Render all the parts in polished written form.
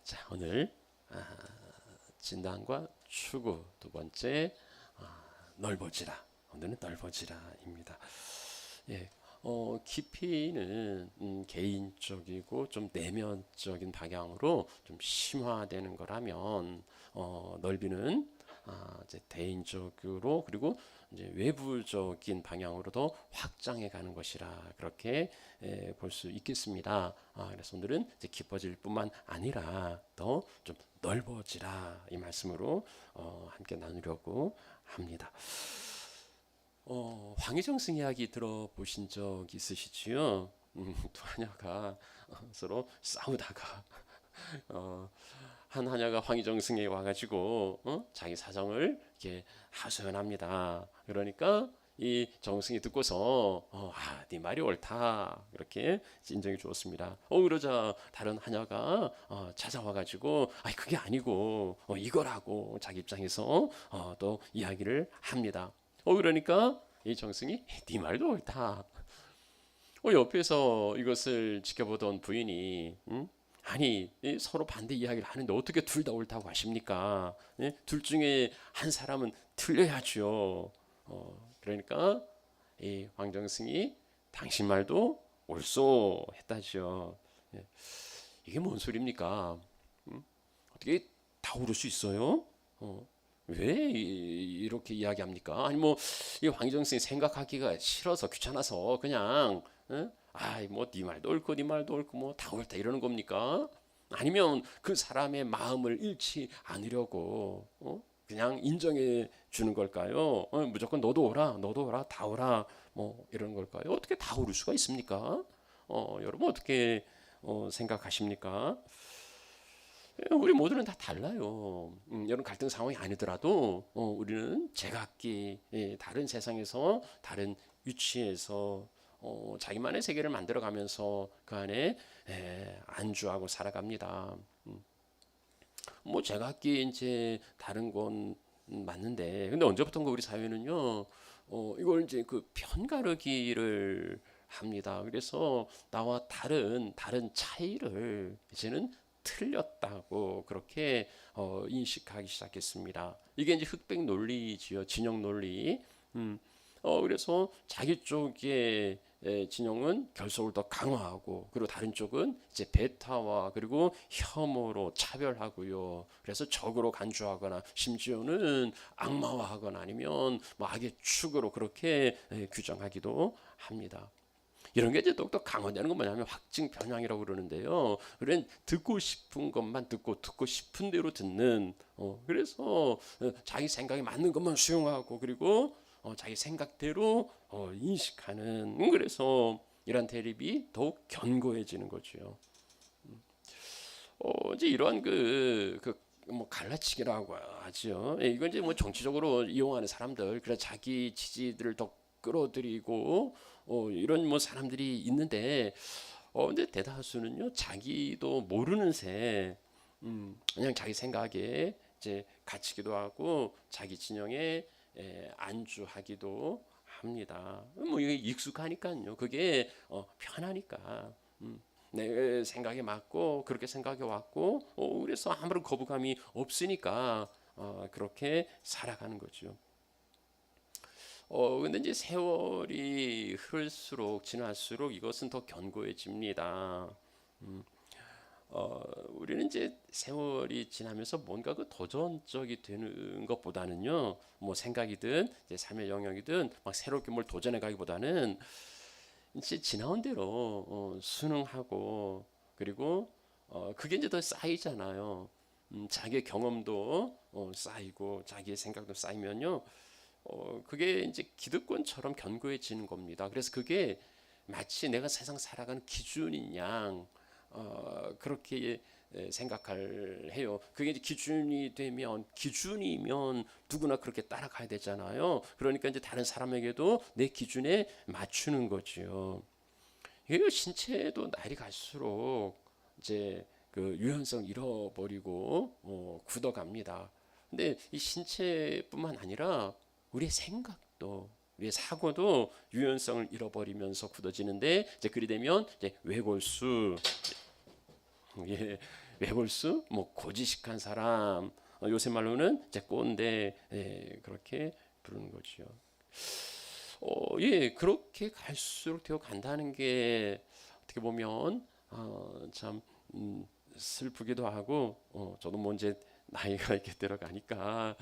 자, 오늘 진단과 추구 두 번째 넓어지라. 오늘은 넓어지라입니다. 예, 깊이는 개인적이고 좀 내면적인 방향으로 좀 심화되는 거라면 넓이는 이제 대인적으로 그리고 이제 외부적인 방향으로도 확장해 가는 것이라 그렇게 볼 수 있겠습니다. 그래서 오늘은 이제 깊어질 뿐만 아니라 더 좀 넓어지라 이 말씀으로 함께 나누려고 합니다. 황희정승 이야기 들어보신 적 있으시지요? 두 하녀가 서로 싸우다가 한 하녀가 황희정승에 와가지고 자기 사정을 이렇게 하소연합니다. 그러니까 이 정승이 듣고서 네 말이 옳다 이렇게 인정해 주었습니다. 그러자 다른 하녀가 찾아와가지고 그게 아니고 이거라고 자기 입장에서 또 이야기를 합니다. 그러니까 이 정승이 네 말도 옳다. 옆에서 이것을 지켜보던 부인이 아니 서로 반대 이야기를 하는데 어떻게 둘 다 옳다고 하십니까? 둘 중에 한 사람은 틀려야죠. 그러니까 이 황정승이 당신 말도 옳소 했다죠. 이게 뭔 소리입니까? 어떻게 다 옳을 수 있어요? 왜 이렇게 이야기합니까? 아니 뭐 이 황정승이 생각하기가 싫어서 귀찮아서 그냥 뭐 네 말도 옳고 네 말도 옳고 뭐 다 옳다 이러는 겁니까? 아니면 그 사람의 마음을 잃지 않으려고 그냥 인정해 주는 걸까요? 무조건 너도 오라, 너도 오라, 다 오라 뭐 이런 걸까요? 어떻게 다 오를 수가 있습니까? 여러분 어떻게 생각하십니까? 우리 모두는 다 달라요. 이런 갈등 상황이 아니더라도 우리는 제각기 다른 세상에서 다른 위치에서 자기만의 세계를 만들어가면서 그 안에 안주하고 살아갑니다. 뭐 제각기 이제 다른 건 맞는데, 근데 언제부턴가 우리 사회는요, 이걸 이제 그 편가르기를 합니다. 그래서 나와 다른 차이를 이제는 틀렸다고 그렇게 인식하기 시작했습니다. 이게 이제 흑백 논리지요, 진영 논리. 그래서 자기 쪽의 진영은 결속을 더 강화하고 그리고 다른 쪽은 이제 배타와 그리고 혐오로 차별하고요. 그래서 적으로 간주하거나 심지어는 악마화하거나 아니면 뭐 악의 축으로 그렇게 규정하기도 합니다. 이런 게 이제 또 강화되는 건 뭐냐면 확증 편향이라고 그러는데요. 그런 듣고 싶은 것만 듣고 싶은 대로 듣는. 그래서 자기 생각에 맞는 것만 수용하고 그리고 자기 생각대로 인식하는. 그래서 이런 대립이 더욱 견고해지는 거죠. 이제 이러한 뭐 갈라치기라고 하죠. 이건 이제 뭐 정치적으로 이용하는 사람들, 그래 자기 지지들을 더 끌어들이고 이런 뭐 사람들이 있는데, 근데 대다수는요 자기도 모르는 새 그냥 자기 생각에 이제 갇히기도 하고 자기 진영에 안주하기도 합니다. 뭐 이게 익숙하니까요. 그게 편하니까. 내 생각에 맞고 그렇게 생각해 왔고 그래서 아무런 거부감이 없으니까 그렇게 살아가는 거죠. 근데 이제 세월이 흐를수록 지날수록 이것은 더 견고해집니다. 우리는 이제 세월이 지나면서 뭔가 그 도전적이 되는 것보다는요, 뭐 생각이든 이제 삶의 영역이든 막 새롭게 뭘 도전해 가기보다는 이제 지나온 대로 순응하고 그리고 그게 이제 더 쌓이잖아요. 자기의 경험도 쌓이고 자기의 생각도 쌓이면요, 그게 이제 기득권처럼 견고해지는 겁니다. 그래서 그게 마치 내가 세상 살아가는 기준인 양 그렇게 생각을 해요. 그게 이제 기준이면 누구나 그렇게 따라가야 되잖아요. 그러니까 이제 다른 사람에게도 내 기준에 맞추는 거죠. 이게 신체도 날이 갈수록 이제 그 유연성 잃어버리고 굳어갑니다. 근데 이 신체뿐만 아니라 우리의 생각도 우리의 사고도 유연성을 잃어버리면서 굳어지는데, 이제 그리 되면 이제 외골수, 예, 외골수, 뭐 고지식한 사람, 요새 말로는 이제 꼰대, 그렇게 부르는 거죠. 예, 그렇게 갈수록 되어 간다는 게 어떻게 보면 참 슬프기도 하고, 저도 뭐 이제 나이가 이렇게 들어가니까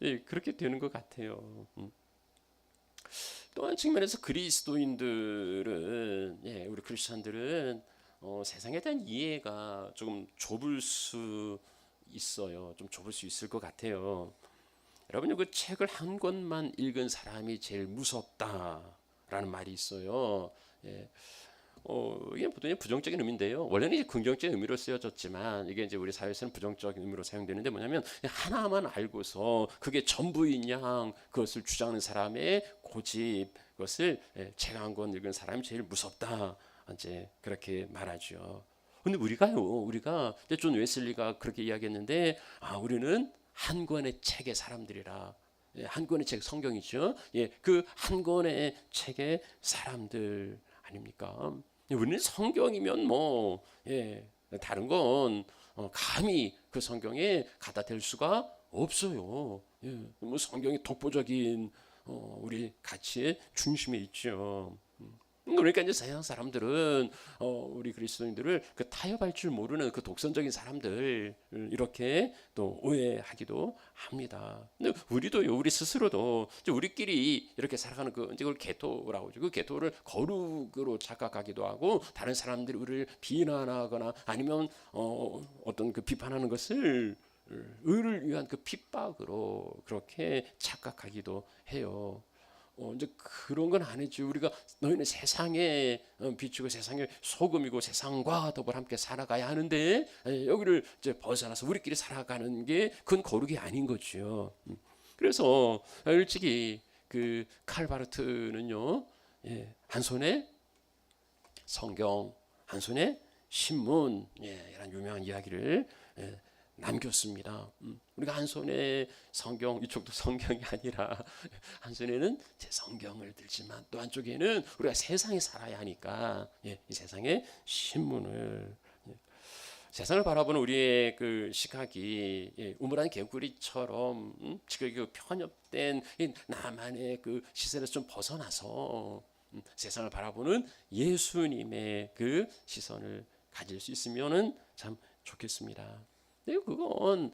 예, 그렇게 되는 것 같아요. 또 한 측면에서 그리스도인들은, 예, 우리 크리스천들은 세상에 대한 이해가 조금 좁을 수 있어요. 좀 좁을 수 있을 것 같아요. 여러분, 그 책을 한 권만 읽은 사람이 제일 무섭다라는 말이 있어요. 예. 이게 보통 부정적인 의미인데요. 원래는 이제 긍정적인 의미로 쓰여졌지만 이게 이제 우리 사회에서는 부정적인 의미로 사용되는데, 뭐냐면 하나만 알고서 그게 전부인 양 그것을 주장하는 사람의 고집, 그것을 책 한 권 읽은 사람이 제일 무섭다, 이제 그렇게 말하죠. 근데 우리가 이제 존 웨슬리가 그렇게 이야기했는데, 우리는 한 권의 책의 사람들이라. 예, 한 권의 책, 성경이죠. 예, 그 한 권의 책의 사람들 아닙니까? 우리는 성경이면 뭐, 예, 다른 건 감히 그 성경에 갖다 댈 수가 없어요. 예, 뭐 성경이 독보적인 우리 가치의 중심에 있죠. 그러니까 이제 서양 사람들은 우리 그리스도인들을 그 타협할 줄 모르는 그 독선적인 사람들, 이렇게 또 오해하기도 합니다. 근데 우리도요, 우리 스스로도 이제 우리끼리 이렇게 살아가는 이제 그걸 개토라고 하죠. 그 개토를 거룩으로 착각하기도 하고, 다른 사람들이 우리를 비난하거나 아니면 어떤 그 비판하는 것을 의를 위한 그 핍박으로 그렇게 착각하기도 해요. 이제 그런 건 아니지. 우리가 너희는 세상에 비추고 세상의 소금이고 세상과 더불어 함께 살아가야 하는데, 여기를 이제 벗어나서 우리끼리 살아가는 게 그건 거룩이 아닌 거죠. 그래서 일찍이 그 칼바르트는요, 예, 한 손에 성경, 한 손에 신문, 예, 이런 유명한 이야기를 남겼습니다. 우리가 한 손에 성경, 이쪽도 성경이 아니라 한 손에는 제 성경을 들지만 또 한쪽에는 우리가 세상에 살아야 하니까, 예, 이 세상의 신문을, 예, 세상을 바라보는 우리의 그 시각이, 예, 우물한 개구리처럼 지금 그 편협된 나만의 그 시선에서 좀 벗어나서 세상을 바라보는 예수님의 그 시선을 가질 수 있으면은 참 좋겠습니다. 근데 그건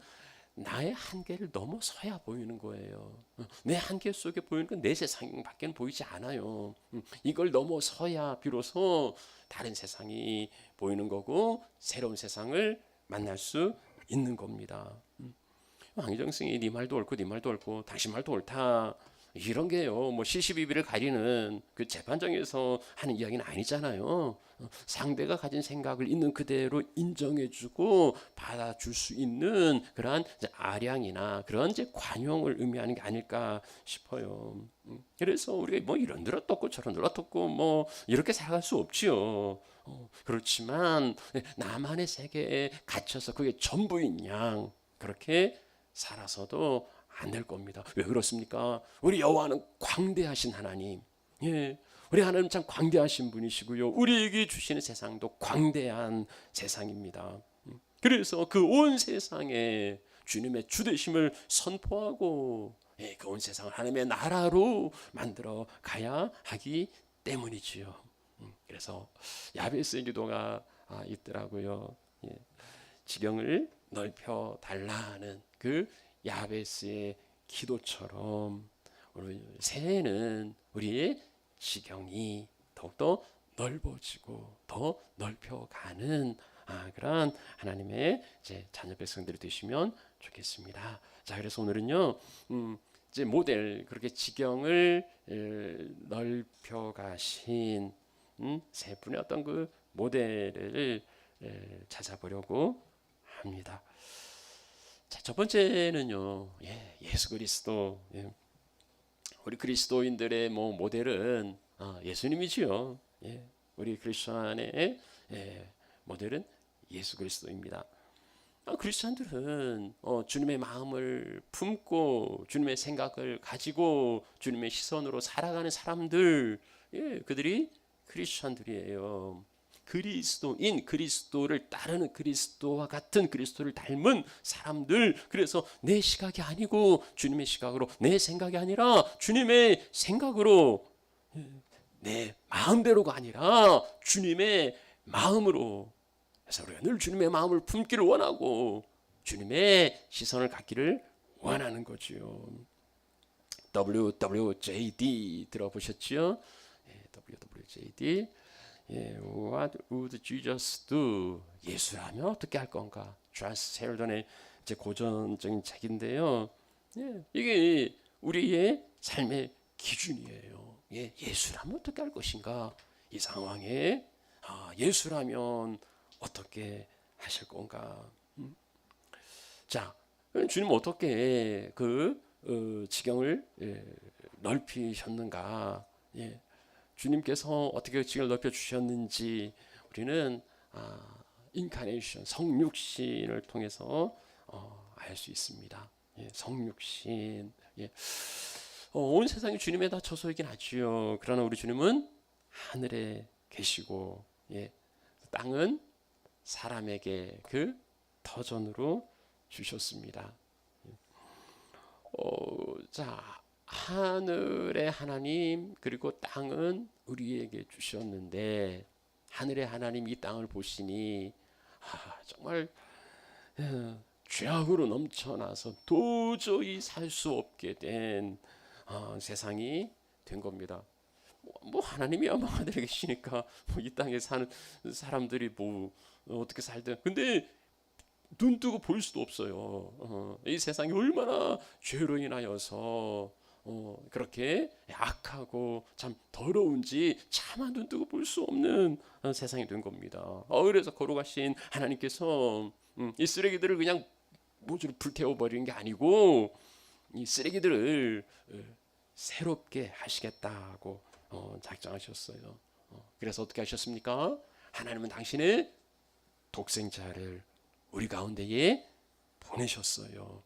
나의 한계를 넘어서야 보이는 거예요. 내 한계 속에 보이는 건 내 세상밖에 보이지 않아요. 이걸 넘어서야 비로소 다른 세상이 보이는 거고 새로운 세상을 만날 수 있는 겁니다. 황희정승이 네 말도 옳고 네 말도 옳고 당신 말도 옳다, 이런 게요, 뭐 시시비비를 가리는 그 재판정에서 하는 이야기는 아니잖아요. 상대가 가진 생각을 있는 그대로 인정해주고 받아줄 수 있는 그러한 이제 아량이나 그런 이제 관용을 의미하는 게 아닐까 싶어요. 그래서 우리가 뭐 이런 늘어떴고 저런 늘어떴고 뭐 이렇게 살아갈 수 없지요. 그렇지만 나만의 세계에 갇혀서 그게 전부인 양 그렇게 살아서도 안 될 겁니다. 왜 그렇습니까? 우리 여호와는 광대하신 하나님, 예, 우리 하나님 참 광대하신 분이시고요, 우리에게 주시는 세상도 광대한 세상입니다. 그래서 그 온 세상에 주님의 주되심을 선포하고, 예, 그 온 세상을 하나님의 나라로 만들어 가야 하기 때문이지요. 그래서 야베스의 기도가 있더라고요. 예, 지경을 넓혀 달라는 그 야베스의 기도처럼 우리 새해에는 우리의 지경이 더욱더 넓어지고 더 넓혀가는 그런 하나님의 이제 자녀 백성들이 되시면 좋겠습니다. 자, 그래서 오늘은요, 이제 모델, 그렇게 지경을 넓혀가신 세 분의 어떤 그 모델을 찾아보려고 합니다. 자, 첫 번째는요, 예, 예수 그리스도. 예. 우리 그리스도인들의 뭐 모델은 예수님이지요. 예, 우리 크리스천의 모델은 예수 그리스도입니다. 크리스천들은 주님의 마음을 품고 주님의 생각을 가지고 주님의 시선으로 살아가는 사람들, 예, 그들이 크리스천들이에요. 그리스도인, 그리스도를 따르는 그리스도와 같은 그리스도를 닮은 사람들. 그래서 내 시각이 아니고 주님의 시각으로, 내 생각이 아니라 주님의 생각으로, 내 마음대로가 아니라 주님의 마음으로. 그래서 우리가 늘 주님의 마음을 품기를 원하고 주님의 시선을 갖기를 원하는 거지요. WWJD 들어보셨죠? WWJD. What would Jesus do? 예수라면 어떻게 할 건가? 찰스 셀던의 이제 고전적인 책인데요. 이게 우리의 삶의 기준이에요. 예수라면 어떻게 할 것인가? 이 상황에 예수라면 어떻게 하실 건가? 자, 주님 어떻게 그 지경을 넓히셨는가? 주님께서 어떻게 지경을 넓혀 주셨는지 우리는 인카네이션, 성육신을 통해서 알 수 있습니다. 성육신. 온 세상이 주님에 다 처소이긴 하지요. 그러나 우리 주님은 하늘에 계시고, 땅은 사람에게 그 터전으로 주셨습니다. 자, 하늘의 하나님 그리고 땅은 우리에게 주셨는데 하늘의 하나님 이 땅을 보시니 정말 죄악으로 넘쳐나서 도저히 살 수 없게 된 세상이 된 겁니다. 뭐 하나님이야 뭐 하늘에 계시니까 이 땅에 사는 사람들이 뭐 어떻게 살든, 근데 눈 뜨고 볼 수도 없어요. 이 세상이 얼마나 죄로 인하여서 그렇게 악하고 참 더러운지 차마 눈 뜨고 볼 수 없는 세상이 된 겁니다. 그래서 거룩하신 하나님께서 이 쓰레기들을 그냥 모조리 불태워 버리는 게 아니고 이 쓰레기들을 새롭게 하시겠다고 작정하셨어요. 그래서 어떻게 하셨습니까? 하나님은 당신의 독생자를 우리 가운데에 보내셨어요.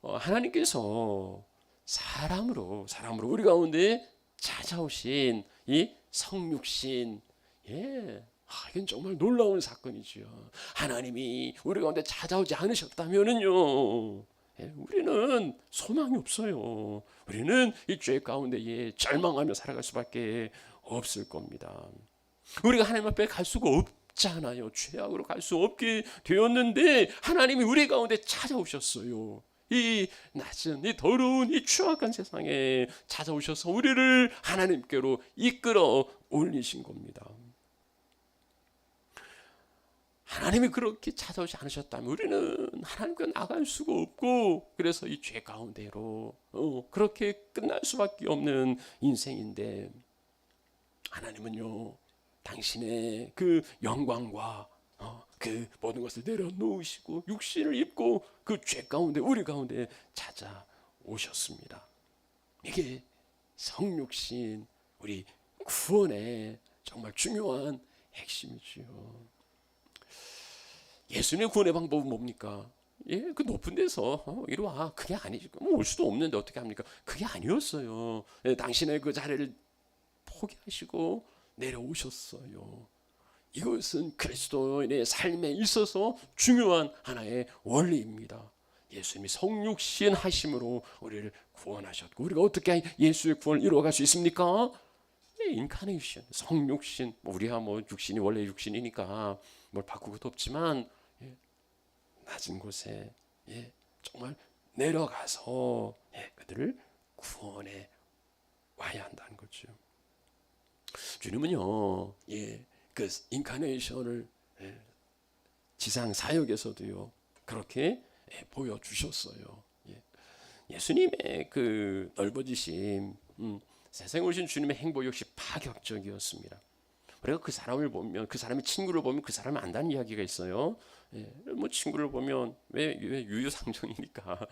하나님께서 사람으로 우리 가운데 찾아오신 이 성육신, 이건 정말 놀라운 사건이죠. 하나님이 우리 가운데 찾아오지 않으셨다면은요, 우리는 소망이 없어요. 우리는 이 죄 가운데에 절망하며 살아갈 수밖에 없을 겁니다. 우리가 하나님 앞에 갈 수가 없잖아요. 죄악으로 갈 수 없게 되었는데 하나님이 우리 가운데 찾아오셨어요. 이 낮은, 이 더러운, 이 추악한 세상에 찾아오셔서 우리를 하나님께로 이끌어 올리신 겁니다. 하나님이 그렇게 찾아오지 않으셨다면 우리는 하나님께 나갈 수가 없고, 그래서 이 죄 가운데로 그렇게 끝날 수밖에 없는 인생인데, 하나님은요 당신의 그 영광과 그 모든 것을 내려놓으시고 육신을 입고 그 죄 가운데, 우리 가운데 찾아오셨습니다. 이게 성육신, 우리 구원의 정말 중요한 핵심이지요. 예수님의 구원의 방법은 뭡니까? 그 높은 데서 이리 와, 그게 아니지. 올 수도 없는데 어떻게 합니까? 그게 아니었어요. 당신의 그 자리를 포기하시고 내려오셨어요. 이것은 그리스도인의 삶에 있어서 중요한 하나의 원리입니다. 예수님이 성육신 하심으로 우리를 구원하셨고, 우리가 어떻게 예수의 구원을 이루어갈 수 있습니까? 인카네이션, 성육신. 우리야 뭐 육신이 원래 육신이니까 뭘 바꿀 것도 없지만, 낮은 곳에 정말 내려가서 그들을 구원해 와야 한다는 거죠. 주님은요, 그 인카네이션을 지상 사역에서도요 그렇게 보여주셨어요. 예수님의 그 넓어지심, 세상에 오신 주님의 행보 역시 파격적이었습니다. 우리가 그 사람을 보면, 그 사람의 친구를 보면 그 사람을 안다는 이야기가 있어요. 뭐 친구를 보면 왜 유유상종이니까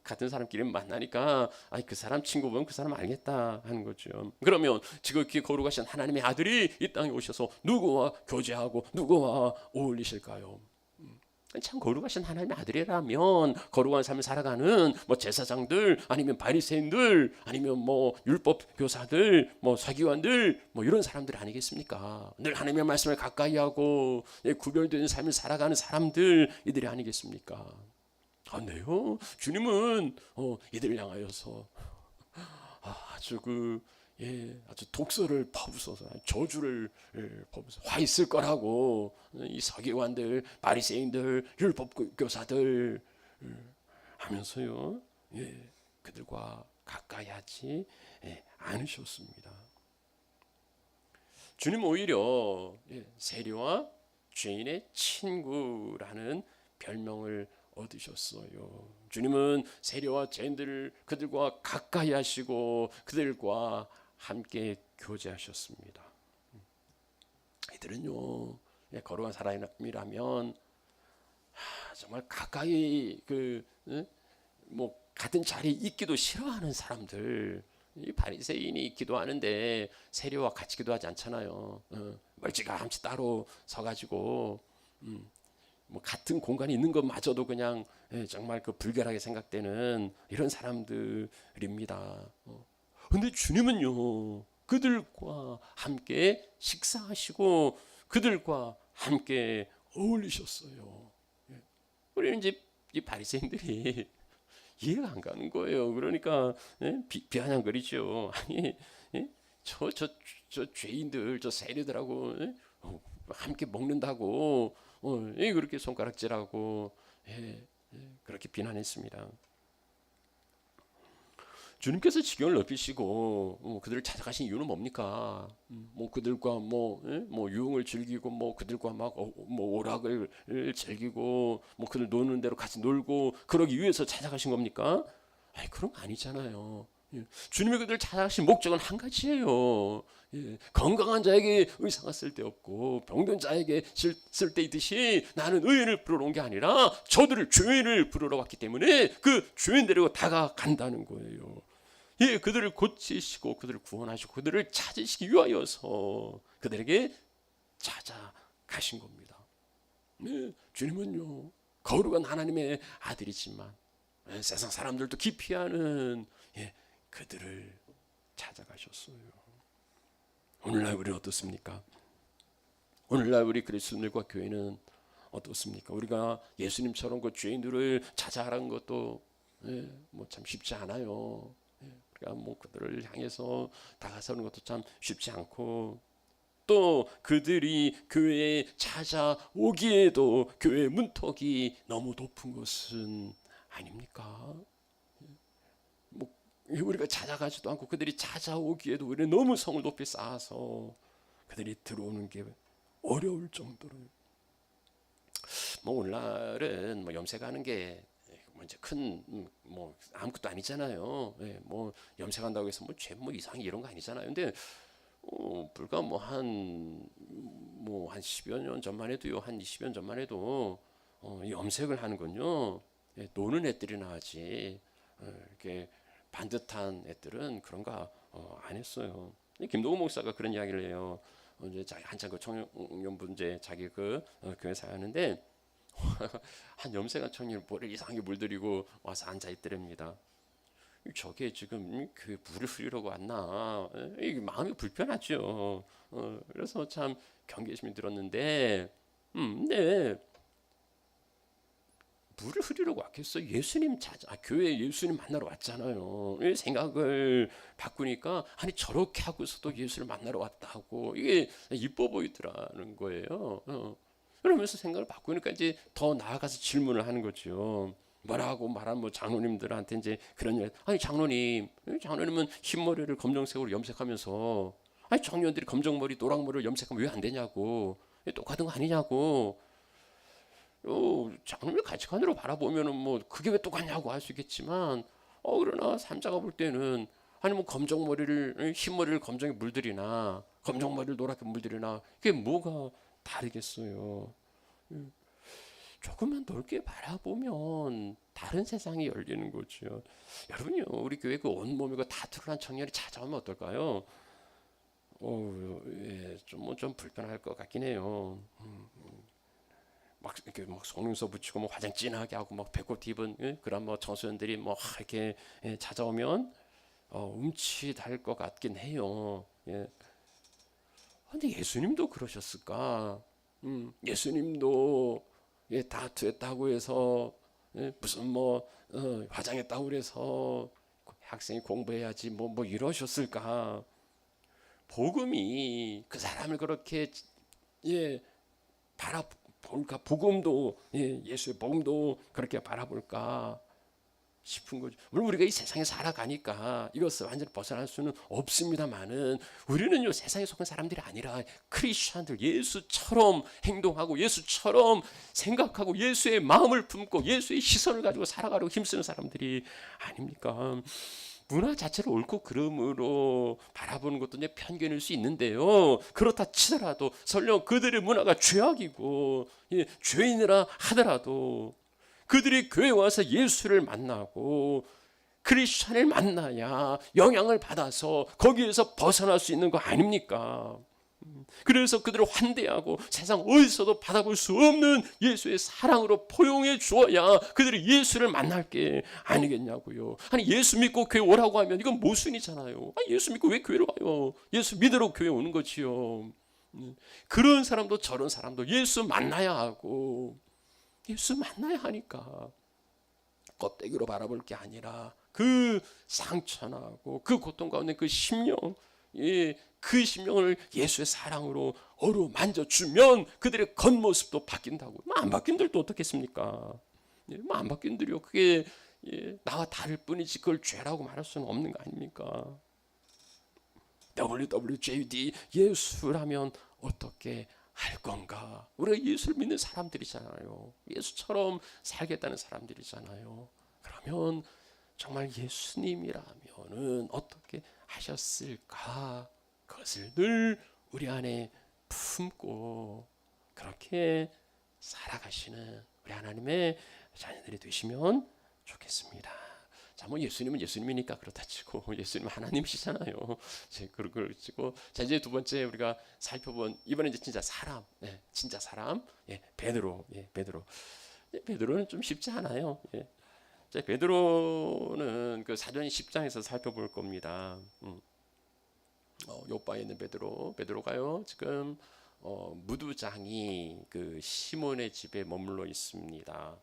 같은 사람끼리 만나니까 그 사람 친구 보면 그 사람 알겠다 하는 거죠. 그러면 지극히 거룩하신 하나님의 아들이 이 땅에 오셔서 누구와 교제하고 누구와 어울리실까요? 참 거룩하신 하나님의 아들이라면 거룩한 삶을 살아가는 뭐 제사장들 아니면 바리새인들 아니면 뭐 율법 교사들 뭐 서기관들 뭐 이런 사람들 아니겠습니까? 늘 하나님의 말씀을 가까이 하고 구별된 삶을 살아가는 사람들 이들이 아니겠습니까? 네요. 주님은 이들을 향하여서 아주 아주 독서를 퍼부어서 저주를 퍼부어서 화 있을 거라고 이 서기관들, 바리새인들, 율법 교사들 하면서요. 그들과 가까이 하지 않으셨습니다. 주님 오히려 세리와 죄인의 친구라는 별명을 얻으셨어요. 주님은 세리와 죄인들을 그들과 가까이 하시고 그들과 함께 교제하셨습니다. 이들은요 거룩한 사람이라면 정말 가까이 뭐 같은 자리에 있기도 싫어하는 사람들. 이 바리새인이 기도하는데 세리와 같이 기도하지 않잖아요. 멀찌감치 따로 서가지고 뭐 같은 공간에 있는 것마저도 그냥 정말 그 불결하게 생각되는 이런 사람들입니다. 근데 주님은요 그들과 함께 식사하시고 그들과 함께 어울리셨어요. 우리는 이제 이 바리새인들이 이해가 안 가는 거예요. 그러니까 비아냥거리죠. 아니 저 죄인들 저 세리들하고 함께 먹는다고 그렇게 손가락질하고 그렇게 비난했습니다. 주님께서 지경을 넓히시고 그들을 찾아가신 이유는 뭡니까? 뭐 그들과 뭐 유흥을 즐기고 뭐 그들과 막 뭐 오락을 즐기고 뭐 그들 노는 대로 같이 놀고 그러기 위해서 찾아가신 겁니까? 아니 그런 거 아니잖아요. 주님이 그들을 찾아가신 목적은 한 가지예요. 건강한 자에게 의사가 쓸데없고 병든 자에게 쓸데있듯이 나는 의인을 부르러 온 게 아니라 저들을 죄인을 부르러 왔기 때문에 그 죄인 데리고 다가간다는 거예요. 그들을 고치시고 그들을 구원하시고 그들을 찾으시기 위하여서 그들에게 찾아가신 겁니다. 주님은요 거룩한 하나님의 아들이지만 세상 사람들도 기피하는 그들을 찾아가셨어요. 오늘날 우리는 어떻습니까? 오늘날 우리 그리스도인들과 교회는 어떻습니까? 우리가 예수님처럼 그 죄인들을 찾아가는 것도 뭐 참 쉽지 않아요. 그러니까 뭐 그들을 향해서 다가서는 것도 참 쉽지 않고 또 그들이 교회에 찾아오기에도 교회 문턱이 너무 높은 것은 아닙니까? 뭐 우리가 찾아가지도 않고 그들이 찾아오기에도 우리는 너무 성을 높이 쌓아서 그들이 들어오는 게 어려울 정도로 뭐 오늘날은 뭐 염색하는 게 이제 큰 뭐 아무것도 아니잖아요. 뭐 염색한다고 해서 뭐 이상 이런 거 아니잖아요. 근데 불과 한 10여 년 전만 해도요, 한 20여 년 전만 해도 이 염색을 하는 건요, 노는 애들이나 하지 이렇게 반듯한 애들은 그런 거 안 했어요. 김도우 목사가 그런 이야기를 해요. 이제 자기 한참 그 청년분제 자기 그 교회 사하는데 한 염색한 청년이 머리를 이상하게 물들이고 와서 앉아 있더랍니다. 저게 지금 그 물을 흐리려고 왔나? 이게 마음이 불편하죠. 그래서 참 경계심이 들었는데, 네. 물을 흐리려고 왔겠어? 예수님 교회에 예수님 만나러 왔잖아요. 생각을 바꾸니까 아니 저렇게 하고서도 예수를 만나러 왔다고 이게 이뻐 보이더라는 거예요. 그러면서 생각을 바꾸니까 이제 더 나아가서 질문을 하는 거죠. 뭐라고 말한 뭐 장로님들한테 이제 그런 일. 아니 장로님은 흰머리를 검정색으로 염색하면서 아니 청년들이 검정머리 노랑머리를 염색하면 왜 안 되냐고 똑같은 거 아니냐고. 장로님 가치관으로 바라보면은 뭐 그게 왜 똑같냐고 할 수 있겠지만 그러나 삼자가 볼 때는 아니 뭐 검정머리를 흰머리를 검정에 물들이나 검정머리를 노랗게 물들이나 그게 뭐가 다르겠어요. 조금만 넓게 바라보면 다른 세상이 열리는 거죠. 여러분요, 우리 교회 그 온몸이고 다 드러난 청년이 찾아오면 어떨까요? 좀 불편할 것 같긴 해요. 막 이렇게 막 속눈썹 붙이고 뭐 화장 진하게 하고 막 배꼽 입은 그런 뭐 청소년들이 뭐 이렇게 찾아오면 움찔할 것 같긴 해요. 예. 근데 예수님도 그러셨을까? 예수님도 다투했다고 해서 무슨 뭐 화장했다고 그래서 학생이 공부해야지 뭐 이러셨을까? 복음이 그 사람을 그렇게 바라볼까? 복음도 예수의 복음도 그렇게 바라볼까 싶은 거죠. 물론 우리가 이 세상에 살아가니까 이것을 완전히 벗어날 수는 없습니다만은 우리는요 세상에 속한 사람들이 아니라 크리스천들, 예수처럼 행동하고 예수처럼 생각하고 예수의 마음을 품고 예수의 시선을 가지고 살아가려고 힘쓰는 사람들이 아닙니까? 문화 자체를 옳고 그름으로 바라보는 것도 이제 편견일 수 있는데요. 그렇다 치더라도 설령 그들의 문화가 죄악이고 죄인이라 하더라도 그들이 교회 와서 예수를 만나고 크리스천을 만나야 영향을 받아서 거기에서 벗어날 수 있는 거 아닙니까? 그래서 그들을 환대하고 세상 어디서도 받아볼 수 없는 예수의 사랑으로 포용해 주어야 그들이 예수를 만날 게 아니겠냐고요. 아니 예수 믿고 교회 오라고 하면 이건 모순이잖아요. 예수 믿고 왜 교회를 와요? 예수 믿으러 교회 오는 거지요. 그런 사람도 저런 사람도 예수 만나야 하고 예수 만나야 하니까 껍데기로 바라볼 게 아니라 그 상처나고 그 고통 가운데 그 심령, 그 심령을 예수의 사랑으로 어루만져주면 그들의 겉모습도 바뀐다고. 안 바뀐들도 어떻겠습니까? 안 바뀐들이요. 그게 나와 다를 뿐이지 그걸 죄라고 말할 수는 없는 거 아닙니까? WWJD 예수라면 어떻게 할 건가? 우리가 예수를 믿는 사람들이잖아요. 예수처럼 살겠다는 사람들이잖아요. 그러면 정말 예수님이라면은 어떻게 하셨을까? 그것을 늘 우리 안에 품고 그렇게 살아가시는 우리 하나님의 자녀들이 되시면 좋겠습니다. 자, 뭐 예수님은 예수님이니까 그렇다 치고 예수님은 하나님이시잖아요. 그걸 치고 자 이제 두 번째 우리가 살펴본 이번에 이제 진짜 사람, 진짜 사람, 베드로, 베드로는 좀 쉽지 않아요. 자, 베드로는 그 사도행 10장에서 살펴볼 겁니다. 요바에 있는 베드로가요 지금 무두장이 그 시몬의 집에 머물러 있습니다.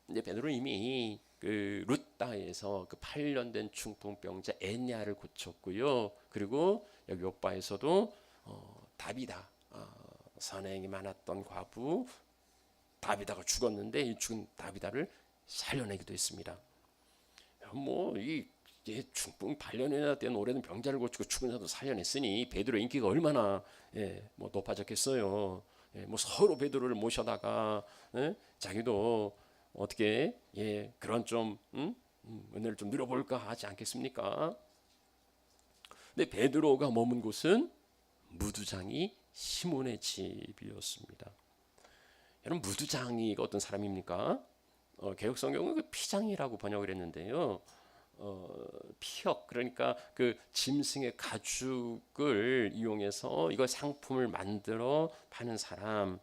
이제 베드로 이미 그 루다에서 그 8년 된 중풍병자 에냐를 고쳤고요. 그리고 여기 요바에서도 다비다 선행이 많았던 과부 다비다가 죽었는데 이 죽은 다비다를 살려내기도 했습니다. 뭐이 중풍 8년이나 된 오래된 병자를 고치고 죽은 자도 살려냈으니 베드로의 인기가 얼마나 뭐 높아졌겠어요. 뭐 서로 베드로를 모셔다가 자기도 어떻게 그런 좀 은혜를 좀 누려볼까 하지 않겠습니까? 근데 베드로가 머문 곳은 무두장이 시몬의 집이었습니다. 여러분 무두장이 어떤 사람입니까? 개역성경은 그 피장이라고 번역을 했는데요. 피역 그러니까 그 짐승의 가죽을 이용해서 이거 상품을 만들어 파는 사람.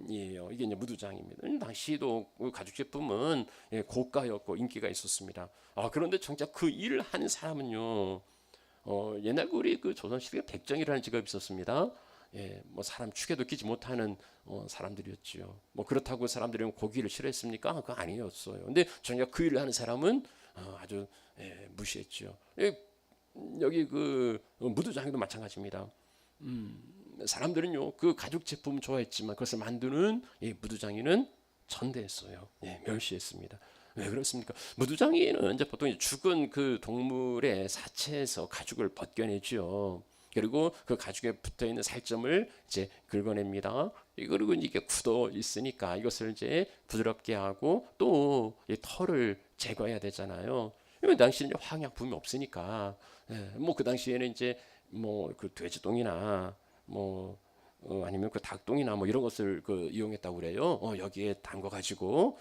이에요. 이게 이제 무두장입니다. 당시도 가죽 제품은 고가였고 인기가 있었습니다. 그런데 정작 그 일을 하는 사람은요, 옛날 우리 그 조선시대에 백정이라는 직업이 있었습니다. 뭐 사람 축에도 끼지 못하는 사람들이었지요. 뭐 그렇다고 사람들이 고기를 싫어했습니까? 그거 아니었어요. 근데 정작 그 일을 하는 사람은 아주 무시했죠. 여기 그 무두장도 마찬가지입니다. 사람들은요 그 가죽 제품 좋아했지만 그것을 만드는 이 무두장이는 전대했어요. 멸시했습니다. 왜 그렇습니까? 무두장이는 이제 보통 죽은 그 동물의 사체에서 가죽을 벗겨내죠. 그리고 그 가죽에 붙어 있는 살점을 이제 긁어냅니다. 그리고 이게 굳어 있으니까 이것을 이제 부드럽게 하고 또 이 털을 제거해야 되잖아요. 그 당시에는 화학약품이 없으니까 뭐 그 당시에는 이제 뭐 그 돼지똥이나 뭐 아니면 그 닭똥이나 뭐 이런 것을 그 이용했다고 그래요. 여기에 담궈 가지고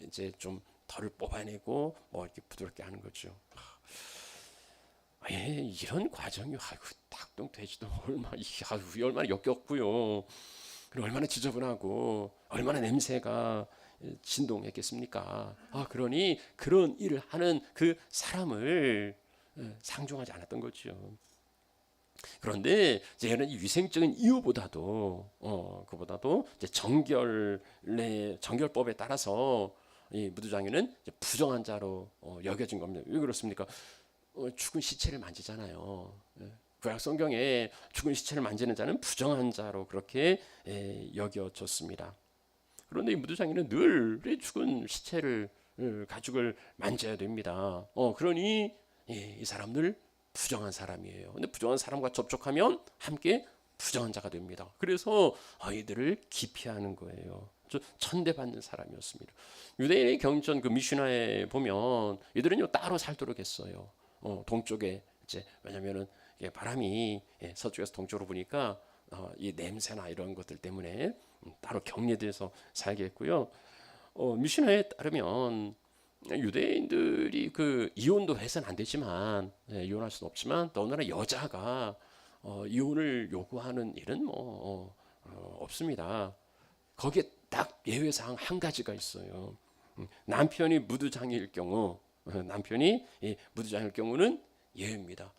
이제 좀 털을 뽑아내고 뭐 이렇게 부드럽게 하는 거죠. 이런 과정이 닭똥 돼지똥 얼마나 역겹고요. 그리고 얼마나 지저분하고 얼마나 냄새가 진동했겠습니까? 그러니 그런 일을 하는 그 사람을 상종하지 않았던 거죠. 그런데 얘는 위생적인 이유보다도 그보다도 이제 정결법에 따라서 이 무두장이는 이제 부정한 자로 여겨진 겁니다. 왜 그렇습니까? 죽은 시체를 만지잖아요. 구약 성경에 죽은 시체를 만지는 자는 부정한 자로 그렇게 여겨졌습니다. 그런데 이 무두장이는 늘 죽은 시체를 가죽을 만져야 됩니다. 그러니 이 사람들 부정한 사람이에요. 근데 부정한 사람과 접촉하면 함께 부정한 자가 됩니다. 그래서 이들을 기피하는 거예요. 천대받는 사람이었습니다. 유대인의 경전 그 미슈나에 보면 이들은요 따로 살도록 했어요. 동쪽에 이제 왜냐면은 바람이 서쪽에서 동쪽으로 부니까 이 냄새나 이런 것들 때문에 따로 격리돼서 살게 했고요. 미슈나에 따르면 유대인들이 그 이혼도 해서는 안 되지만 이혼할 수는 없지만 더군다나 여자가 이혼을 요구하는 일은 없습니다. 거기에 딱 예외사항 한 가지가 있어요. 남편이 무두장이일 경우 남편이 무두장일 경우는 예외입니다.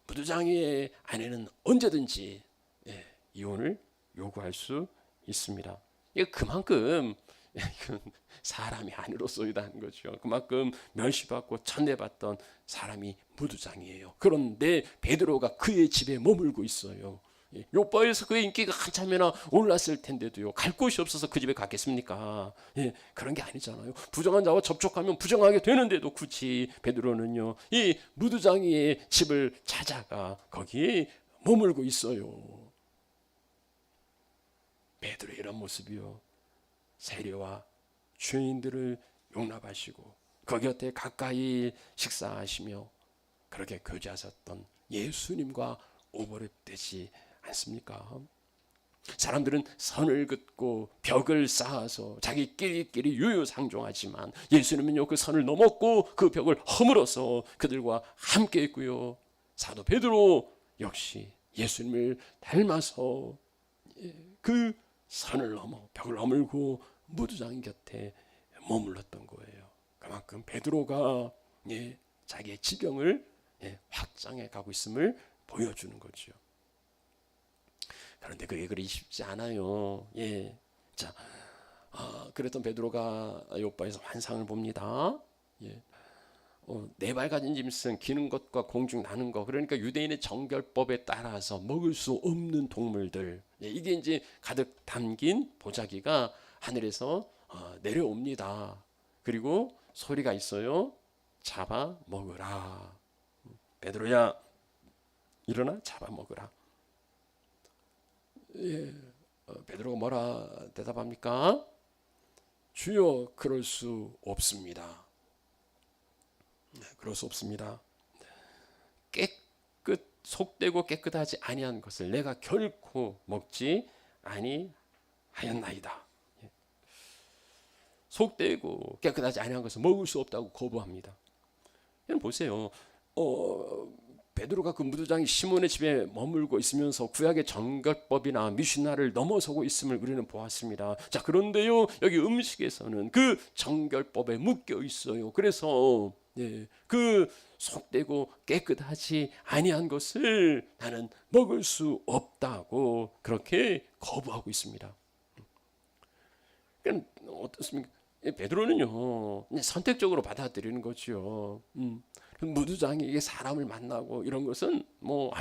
무두장이의 아내는 언제든지 이혼을 요구할 수 있습니다. 이게 그만큼 사람이 아니로 쏘이다는 거죠. 그만큼 멸시받고 천대받던 사람이 무두장이에요. 그런데 베드로가 그의 집에 머물고 있어요. 요바에서 그의 인기가 한참이나 올랐을 텐데도요 갈 곳이 없어서 그 집에 갔겠습니까? 그런 게 아니잖아요. 부정한 자와 접촉하면 부정하게 되는데도 굳이 베드로는요 이 무두장이의 집을 찾아가 거기에 머물고 있어요. 베드로의 이런 모습이요 세리와 죄인들을 용납하시고 그 곁에 가까이 식사하시며 그렇게 교제하셨던 예수님과 오버랩되지 않습니까? 사람들은 선을 긋고 벽을 쌓아서 자기끼리 유유상종하지만 예수님은요 그 선을 넘었고 그 벽을 허물어서 그들과 함께 했고요. 사도 베드로 역시 예수님을 닮아서 그 선을 넘어 벽을 허물고 무두장 곁에 머물렀던 거예요. 그만큼 베드로가 자기의 지경을 확장해 가고 있음을 보여주는 거죠. 그런데 그게 그리 쉽지 않아요. 자, 그랬던 베드로가 요바에서 환상을 봅니다. 네 발 가진 짐승 기는 것과 공중 나는 것 그러니까 유대인의 정결법에 따라서 먹을 수 없는 동물들 이게 이제 가득 담긴 보자기가 하늘에서 내려옵니다. 그리고 소리가 있어요. 잡아 먹으라. 베드로야 일어나 잡아 먹으라. 베드로가 뭐라 대답합니까? 주여 그럴 수 없습니다. 그럴 수 없습니다. 속되고 깨끗하지 아니한 것을 내가 결코 먹지 아니하였나이다. 속되고 깨끗하지 아니한 것을 먹을 수 없다고 거부합니다. 여러분 보세요. 베드로가 그 무두장이 시몬의 집에 머물고 있으면서 구약의 정결법이나 미슈나를 넘어서고 있음을 우리는 보았습니다. 자, 그런데요 여기 음식에서는 그 정결법에 묶여 있어요. 그래서 그 속되고 깨끗하지 아니한 것을 나는 먹을 수 없다고 그렇게 거부하고 있습니다. 그러니까 어떻습니까? 베드로는요 선택적으로 받아들이는 거죠. 무두장이 이게 사람을 만나고 이런 것은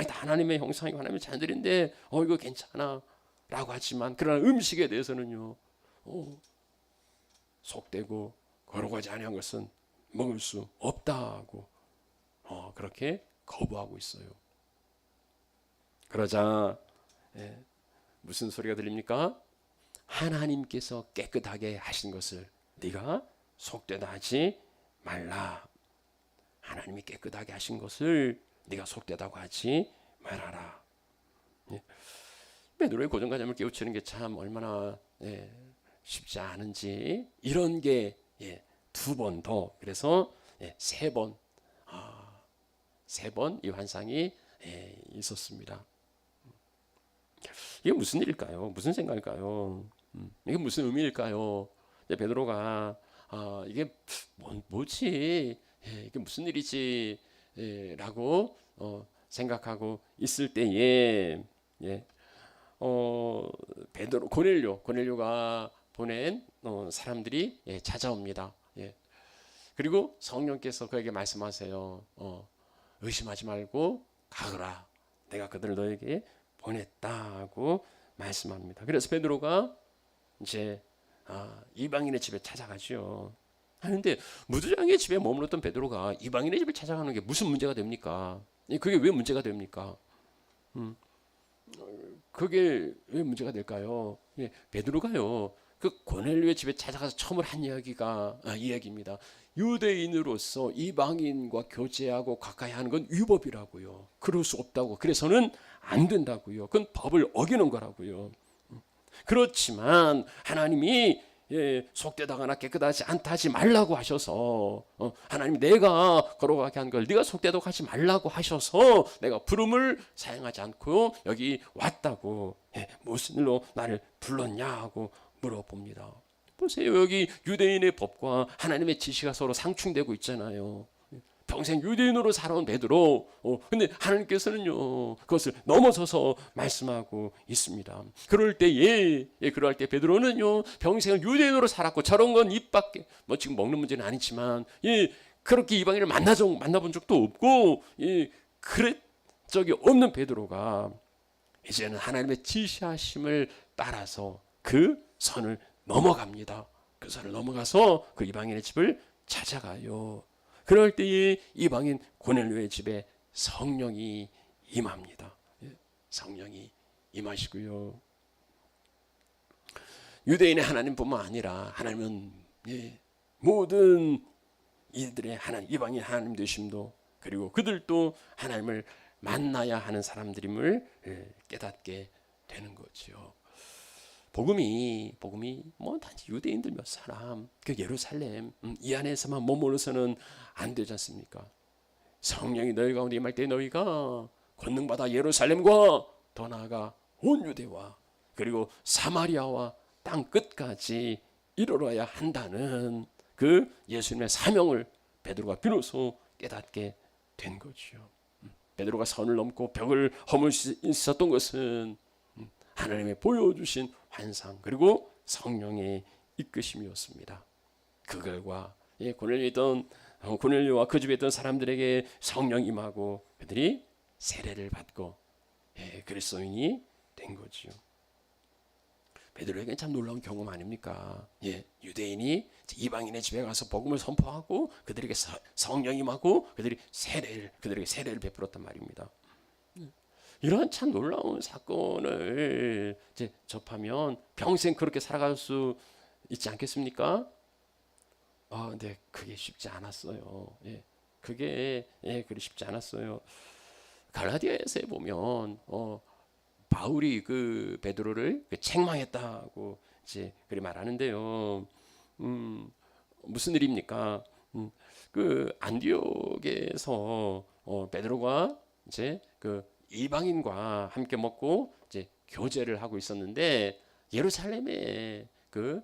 하나님의 형상이고 하나님의 자녀들인데 이거 괜찮아 라고 하지만 그러나 음식에 대해서는요 속되고 거룩하지 아니한 것은 먹을 수 없다고 그렇게 거부하고 있어요. 그러자 무슨 소리가 들립니까? 하나님께서 깨끗하게 하신 것을 네가 속되다 하지 말라. 하나님이 깨끗하게 하신 것을 네가 속되다고 하지 말아라. 베드로의 고정관념을 깨우치는 게 참 얼마나 쉽지 않은지 이런 게 두 번 더 그래서 세 번 이 환상이 있었습니다. 이게 무슨 일일까요? 무슨 생각일까요? 이게 무슨 의미일까요? 베드로가 이게 뭐지? 이게 무슨 일이지? 라고 생각하고 있을 때에 베드로 고넬료가 보낸 사람들이 찾아옵니다. 그리고 성령께서 그에게 말씀하세요. 의심하지 말고 가거라. 내가 그들을 너에게 보냈다고 말씀합니다. 그래서 베드로가 이제 이방인의 집에 찾아가죠. 그런데 무주장의 집에 머물렀던 베드로가 이방인의 집을 찾아가는 게 무슨 문제가 됩니까? 그게 왜 문제가 됩니까? 그게 왜 문제가 될까요? 베드로가요, 그 고넬료의 집에 찾아가서 처음으로 한 이야기입니다. 유대인으로서 이방인과 교제하고 가까이 하는 건 위법이라고요. 그럴 수 없다고. 그래서는 안 된다고요. 그건 법을 어기는 거라고요. 그렇지만 하나님이 속되다거나 깨끗하지 않다 하지 말라고 하셔서 하나님 내가 걸어가게 한 걸 네가 속되다고 하지 말라고 하셔서 내가 부름을 사용하지 않고 여기 왔다고. 무슨 일로 나를 불렀냐 하고 물어봅니다. 보세요. 여기 유대인의 법과 하나님의 지시가 서로 상충되고 있잖아요. 평생 유대인으로 살아온 베드로, 근데 하나님께서는요 그것을 넘어서서 말씀하고 있습니다. 그럴 때에 그럴 때 베드로는요 평생 유대인으로 살았고 저런 건 입 밖에 지금 먹는 문제는 아니지만 그렇게 이방인을 만나본 적도 없고 그랬 적이 없는 베드로가 이제는 하나님의 지시하심을 따라서 그 선을 넘어갑니다. 그 선을 넘어가서 그 이방인의 집을 찾아가요. 그럴 때에 이방인 고넬료의 집에 성령이 임합니다. 성령이 임하시고요. 유대인의 하나님뿐만 아니라 하나님은 모든 이들의 하나님, 이방인 하나님 되심도 그리고 그들도 하나님을 만나야 하는 사람들임을 깨닫게 되는 거죠. 복음이 단지 유대인들 몇 사람, 그 예루살렘 이 안에서만 머물러서는 안 되지 않습니까? 성령이 너희 가운데 임할 때 너희가 권능받아 예루살렘과 더 나아가 온 유대와 그리고 사마리아와 땅 끝까지 이르러야 한다는 그 예수님의 사명을 베드로가 비로소 깨닫게 된 거죠. 베드로가 선을 넘고 벽을 허물 수 있었던 것은 하나님의 보여주신 환상 그리고 성령의 이끄심이었습니다. 그 결과 고넬료와 그 집에 있던 사람들에게 성령 임하고 그들이 세례를 받고 그리스도인이 된 거지요. 베드로에게는 참 놀라운 경험 아닙니까? 유대인이 이방인의 집에 가서 복음을 선포하고 그들에게 성령 임하고 그들에게 세례를 베풀었단 말입니다. 이런 참 놀라운 사건을 이제 접하면 평생 그렇게 살아갈 수 있지 않겠습니까? 근데 그게 쉽지 않았어요. 그게 쉽지 않았어요. 갈라디아서에 보면 바울이 그 베드로를 책망했다고 이제 그리 말하는데요. 무슨 일입니까? 그 안디옥에서 베드로가 이제 그 이방인과 함께 먹고 이제 교제를 하고 있었는데 예루살렘에 그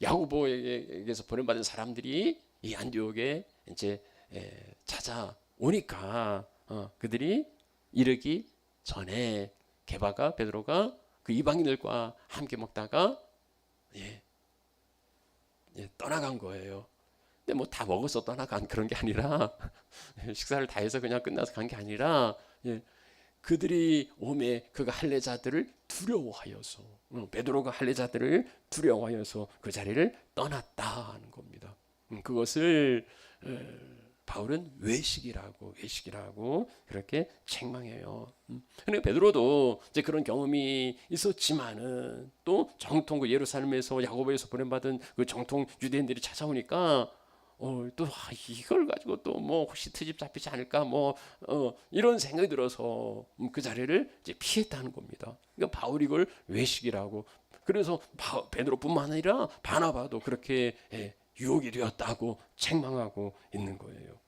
야고보에게서 보낸받은 사람들이 이 안디옥에 이제 찾아오니까 그들이 이르기 전에 게바가 베드로가 그 이방인들과 함께 먹다가 떠나간 거예요. 근데 뭐 다 먹어서 떠나간 그런 게 아니라 식사를 다 해서 그냥 끝나서 간 게 아니라 그들이 오매 그가 할례자들을 두려워하여서 베드로가 할례자들을 두려워하여서 그 자리를 떠났다는 겁니다. 그것을 바울은 외식이라고 그렇게 책망해요. 그러니까 베드로도 이제 그런 경험이 있었지만은 또 정통 그 예루살렘에서 야고보에서 보낸받은 그 정통 유대인들이 찾아오니까 또 이걸 가지고 또 뭐 혹시 트집 잡히지 않을까 이런 생각이 들어서 그 자리를 이제 피했다는 겁니다. 그러니까 바울이 이걸 외식이라고. 그래서 베드로뿐만 아니라 바나바도 그렇게 유혹이 되었다고 책망하고 있는 거예요.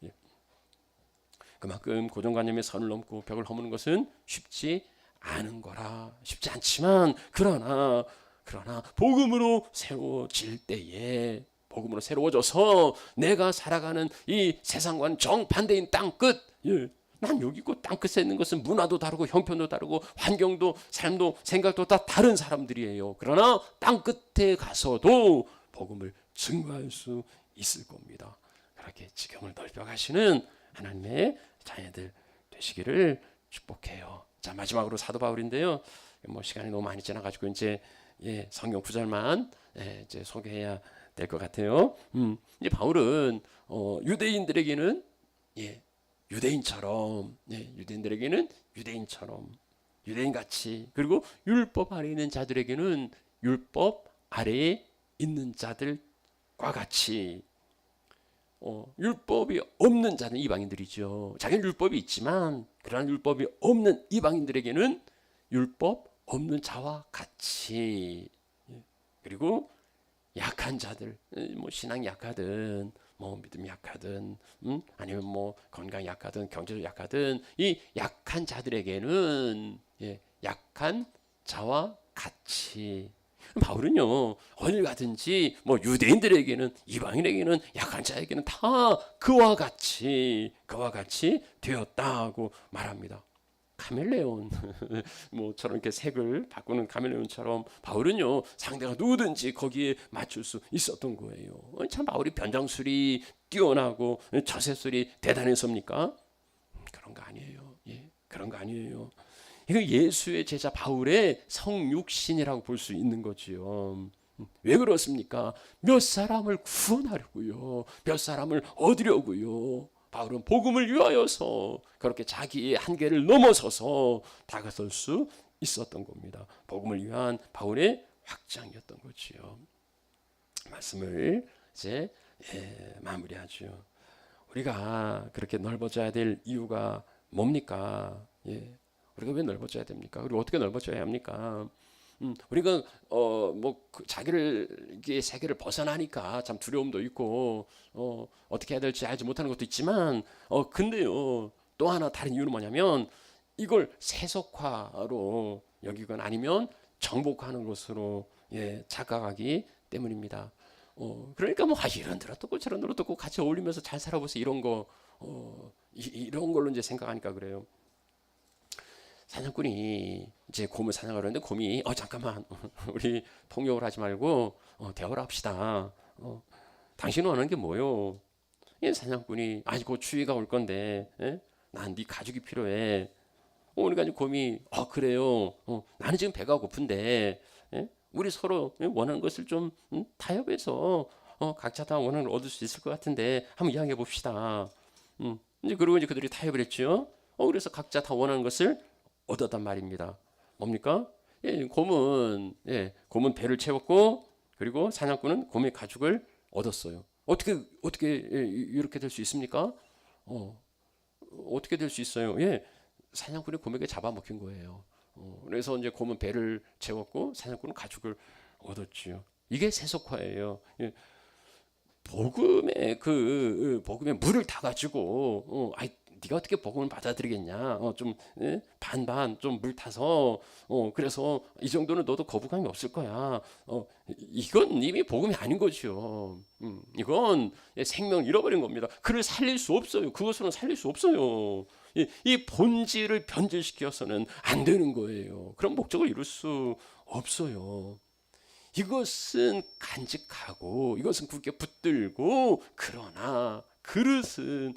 그만큼 고정관념의 선을 넘고 벽을 허무는 것은 쉽지 아는 거라 쉽지 않지만 그러나 복음으로 새로워질 때에 복음으로 새로워져서 내가 살아가는 이 세상과는 정반대인 땅끝, 난 여기 있고 땅끝에 있는 것은 문화도 다르고 형편도 다르고 환경도 삶도 생각도 다 다른 사람들이에요. 그러나 땅끝에 가서도 복음을 증거할 수 있을 겁니다. 그렇게 지경을 넓혀가시는 하나님의 자녀들 되시기를 축복해요. 자, 마지막으로 사도 바울인데요. 뭐 시간이 너무 많이 지나가지고 이제 성경 구절만 이제 소개해야 될 것 같아요. 이제 바울은 유대인들에게는 유대인처럼, 유대인들에게는 유대인처럼, 유대인같이, 그리고 율법 아래에 있는 자들에게는 율법 아래에 있는 자들과 같이, 율법이 없는 자는 이방인들이죠. 자기는 율법이 있지만 그러나 율법이 없는 이방인들에게는 율법 없는 자와 같이, 그리고 약한 자들, 뭐 신앙 약하든 뭐 믿음 약하든 아니면 뭐 건강 약하든 경제적 약하든 이 약한 자들에게는 약한 자와 같이. 바울은요 어딜 가든지 뭐 유대인들에게는 이방인에게는 약한 자에게는 다 그와 같이 되었다고 말합니다. 카멜레온 뭐처럼 이렇게 색을 바꾸는 카멜레온처럼 바울은요 상대가 누구든지 거기에 맞출 수 있었던 거예요. 참 바울이 변장술이 뛰어나고 처세술이 대단해서입니까? 그런 거 아니에요. 그런 거 아니에요. 이거 예수의 제자 바울의 성육신이라고 볼 수 있는 거지요. 왜 그렇습니까? 몇 사람을 구원하려고요. 몇 사람을 얻으려고요. 바울은 복음을 위하여서 그렇게 자기의 한계를 넘어서서 다가설 수 있었던 겁니다. 복음을 위한 바울의 확장이었던 거지요. 말씀을 이제 마무리하죠. 우리가 그렇게 넓어져야 될 이유가 뭡니까? 우리가 왜 넓어져야 됩니까? 그리고 어떻게 넓어져야 합니까? 우리가 자기를 이게 세계를 벗어나니까 참 두려움도 있고 어떻게 해야 될지 알지 못하는 것도 있지만 근데요 또 하나 다른 이유는 뭐냐면 이걸 세속화로 여기건 아니면 정복하는 것으로 착각하기 때문입니다. 그러니까 뭐 이런 데로 듣고 저런 데로 듣고 같이 어울리면서 잘 살아보세요 이런 거 이런 걸로 이제 생각하니까 그래요. 사냥꾼이 이제 곰을 사냥하려 했는데 곰이 잠깐만 우리 폭력을 하지 말고 대화를 합시다. 당신은 원하는 게 뭐요? 사냥꾼이 곧 추위가 올 건데 난 네 가죽이 필요해. 그러니까 곰이 그래요. 나는 지금 배가 고픈데 우리 서로 원하는 것을 좀 타협해서 각자 다 원하는 걸 얻을 수 있을 것 같은데 한번 이야기해 봅시다. 이제 그리고 이제 그들이 타협을 했죠. 그래서 각자 다 원하는 것을 얻었단 말입니다. 뭡니까? 곰은 배를 채웠고 그리고 사냥꾼은 곰의 가죽을 얻었어요. 어떻게 이렇게 될 수 있습니까? 어떻게 될 수 있어요? 사냥꾼이 곰에게 잡아먹힌 거예요. 그래서 이제 곰은 배를 채웠고 사냥꾼은 가죽을 얻었지요. 이게 세속화예요. 복음의 물을 타 가지고 네가 어떻게 복음을 받아들이겠냐? 좀 반반 좀 물 타서 그래서 이 정도는 너도 거부감이 없을 거야. 이건 이미 복음이 아닌 거죠. 이건 생명 잃어버린 겁니다. 그를 살릴 수 없어요. 그것으로는 살릴 수 없어요. 이 본질을 변질시켜서는 안 되는 거예요. 그런 목적을 이룰 수 없어요. 이것은 간직하고 이것은 굳게 붙들고 그러나 그릇은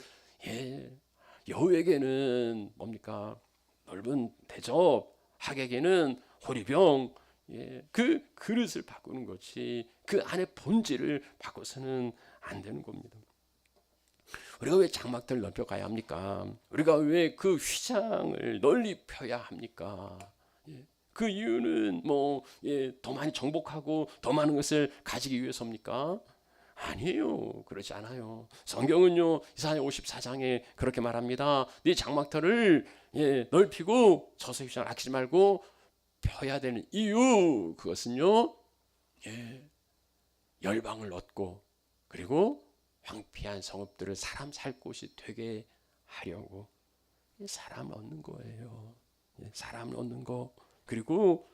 여우에게는 뭡니까? 넓은 대접, 학에게는 호리병. 그 그릇을 바꾸는 것이 그 안에 본질을 바꿔서는 안 되는 겁니다. 우리가 왜 장막들을 넓혀가야 합니까? 우리가 왜 그 휘장을 널리 펴야 합니까? 그 이유는 더 많이 정복하고 더 많은 것을 가지기 위해서입니까? 아니에요. 그렇지 않아요. 성경은요 이사야 54장에 그렇게 말합니다. 네 장막터를 넓히고 저서 휘장을 아끼지 말고 펴야 되는 이유, 그것은요 열방을 얻고 그리고 황폐한 성읍들을 사람 살 곳이 되게 하려고 사람 얻는 거예요. 사람을 얻는 거, 그리고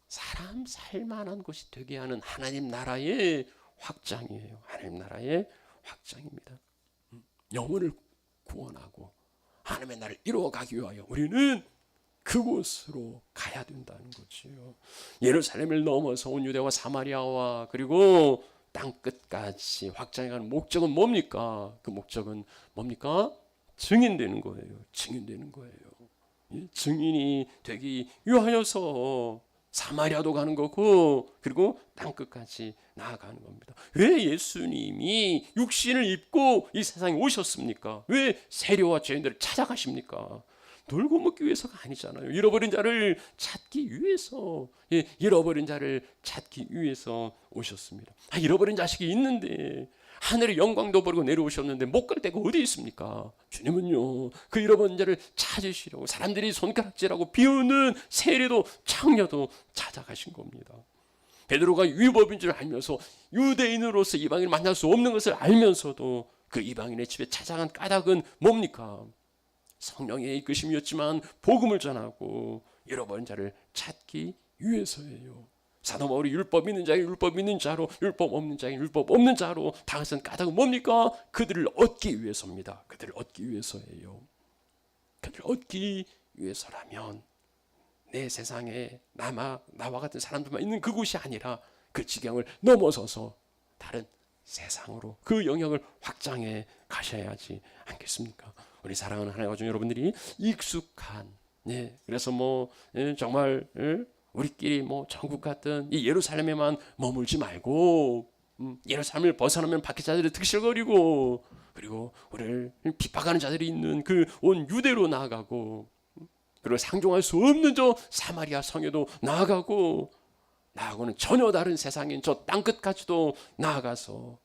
사람 살만한 곳이 되게 하는 하나님 나라의 확장이에요. 하나님 나라의 확장입니다. 영혼을 구원하고 하나님의 나라를 이루어가기 위하여 우리는 그곳으로 가야 된다는 거지요. 예루살렘을 넘어서 온 유대와 사마리아와 그리고 땅끝까지 확장해가는 목적은 뭡니까? 그 목적은 뭡니까? 증인되는 거예요. 증인되는 거예요. 증인이 되기 위하여서 사마리아도 가는 거고 그리고 땅끝까지 나아가는 겁니다. 왜 예수님이 육신을 입고 이 세상에 오셨습니까? 왜 세리와 죄인들을 찾아가십니까? 놀고 먹기 위해서가 아니잖아요. 잃어버린 자를 찾기 위해서, 잃어버린 자를 찾기 위해서 오셨습니다. 잃어버린 자식이 있는데 하늘의 영광도 버리고 내려오셨는데 못 갈 데가 어디 있습니까? 주님은요, 그 잃어버린 자를 찾으시려고 사람들이 손가락질하고 비우는 세리도 창녀도 찾아가신 겁니다. 베드로가 위법인 줄 알면서 유대인으로서 이방인을 만날 수 없는 것을 알면서도 그 이방인의 집에 찾아간 까닭은 뭡니까? 성령의 이끄심이었지만 복음을 전하고 잃어버린 자를 찾기 위해서예요. 사도 바울이 율법 있는 자에게 율법 있는 자로, 율법 없는 자에게 율법 없는 자로 다것은 까닭은 뭡니까? 그들을 얻기 위해서입니다. 그들을 얻기 위해서예요. 그들을 얻기 위해서라면 내 세상에 나와 같은 사람들만 있는 그곳이 아니라 그 지경을 넘어서서 다른 세상으로 그 영역을 확장해 가셔야 하지 않겠습니까? 우리 사랑하는 하나님의 가족 여러분들이 익숙한, 그래서 정말 우리끼리 전국 같은 이 예루살렘에만 머물지 말고 예루살렘을 벗어나면 밖에 자들이 득실거리고 그리고 우리를 핍박하는 자들이 있는 그 온 유대로 나아가고 그리고 상종할 수 없는 저 사마리아 성에도 나아가고 나하고는 전혀 다른 세상인 저 땅끝까지도 나아가서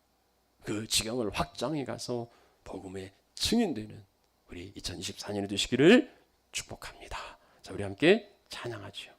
그 지경을 확장해 가서 복음의 증인되는 우리 2024년이 되시기를 축복합니다. 자, 우리 함께 찬양하지요.